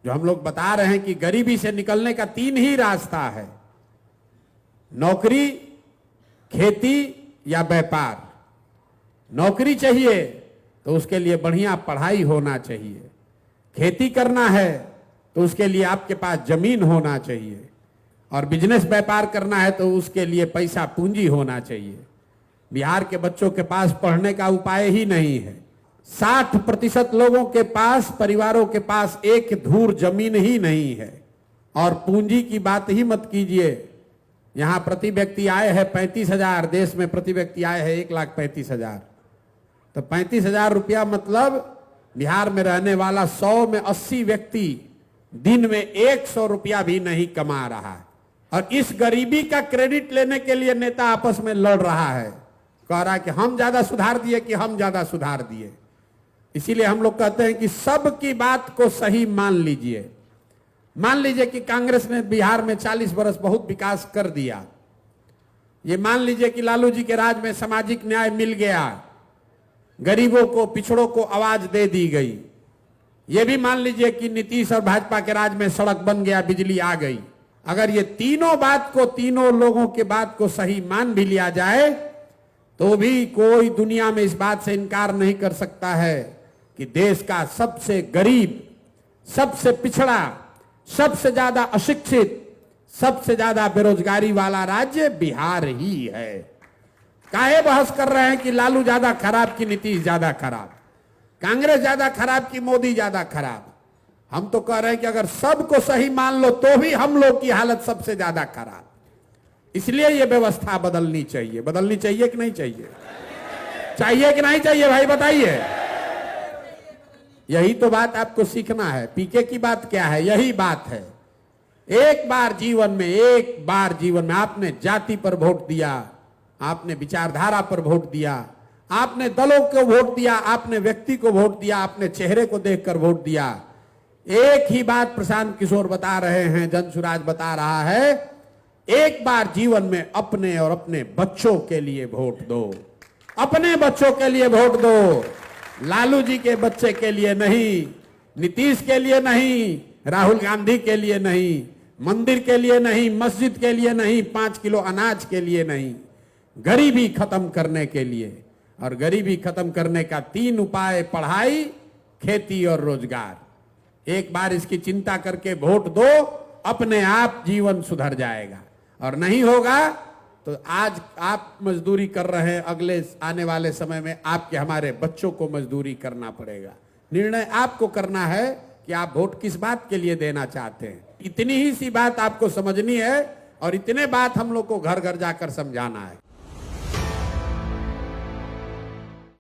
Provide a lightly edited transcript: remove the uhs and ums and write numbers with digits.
जो हम लोग बता रहे हैं कि गरीबी से निकलने का 3 ही रास्ता है, नौकरी, खेती या व्यापार। नौकरी चाहिए तो उसके लिए बढ़िया पढ़ाई होना चाहिए, खेती करना है तो उसके लिए आपके पास जमीन होना चाहिए, और बिजनेस व्यापार करना है तो उसके लिए पैसा पूंजी होना चाहिए। बिहार के बच्चों के पास पढ़ने का उपाय ही नहीं है। 60% लोगों के पास, परिवारों के पास एक धूर जमीन ही नहीं है, और पूंजी की बात ही मत कीजिए। यहां प्रति व्यक्ति आय है 35,000, देश में प्रति व्यक्ति आय है 1,35,000। तो 35,000 रुपया मतलब बिहार में रहने वाला 100 में 80 व्यक्ति दिन में 100 रुपया भी नहीं कमा रहा है। और इस गरीबी का क्रेडिट लेने के लिए नेता आपस में लड़ रहा है, कह रहा है कि हम ज्यादा सुधार दिए, कि हम ज्यादा सुधार दिए। इसीलिए हम लोग कहते हैं कि सबकी बात को सही मान लीजिए। मान लीजिए कि कांग्रेस ने बिहार में 40 वर्ष बहुत विकास कर दिया। ये मान लीजिए कि लालू जी के राज में सामाजिक न्याय मिल गया, गरीबों को, पिछड़ों को आवाज दे दी गई। ये भी मान लीजिए कि नीतीश और भाजपा के राज में सड़क बन गया, बिजली आ गई। अगर ये तीनों बात को, तीनों लोगों के बात को सही मान भी लिया जाए तो भी कोई दुनिया में इस बात से इनकार नहीं कर सकता है कि देश का सबसे गरीब, सबसे पिछड़ा, सबसे ज्यादा अशिक्षित, सबसे ज्यादा बेरोजगारी वाला राज्य बिहार ही है। काहे बहस कर रहे हैं कि लालू ज्यादा खराब कि नीतीश ज्यादा खराब, कांग्रेस ज्यादा खराब कि मोदी ज्यादा खराब? हम तो कह रहे हैं कि अगर सबको सही मान लो तो भी हम लोग की हालत सबसे ज्यादा खराब। इसलिए यह व्यवस्था बदलनी चाहिए। बदलनी चाहिए कि नहीं चाहिए? चाहिए कि नहीं चाहिए भाई बताइए। यही तो बात आपको सीखना है। पीके की बात क्या है? यही बात है। एक बार जीवन में आपने जाति पर वोट दिया, आपने विचारधारा पर वोट दिया, आपने दलों को वोट दिया, आपने व्यक्ति को वोट दिया, आपने चेहरे को देखकर वोट दिया। एक ही बात प्रशांत किशोर बता रहे हैं, जनसुराज बता रहा है, एक बार जीवन में अपने और अपने बच्चों के लिए वोट दो। अपने बच्चों के लिए वोट दो, लालू जी के बच्चे के लिए नहीं, नीतीश के लिए नहीं, राहुल गांधी के लिए नहीं, मंदिर के लिए नहीं, मस्जिद के लिए नहीं, 5 किलो अनाज के लिए नहीं, गरीबी खत्म करने के लिए। और गरीबी खत्म करने का 3 उपाय, पढ़ाई, खेती और रोजगार। एक बार इसकी चिंता करके वोट दो, अपने आप जीवन सुधर जाएगा। और नहीं होगा तो आज आप मजदूरी कर रहे हैं, अगले आने वाले समय में आपके, हमारे बच्चों को मजदूरी करना पड़ेगा। निर्णय आपको करना है कि आप वोट किस बात के लिए देना चाहते हैं। इतनी ही सी बात आपको समझनी है, और इतने बात हम लोग को घर घर जाकर समझाना है।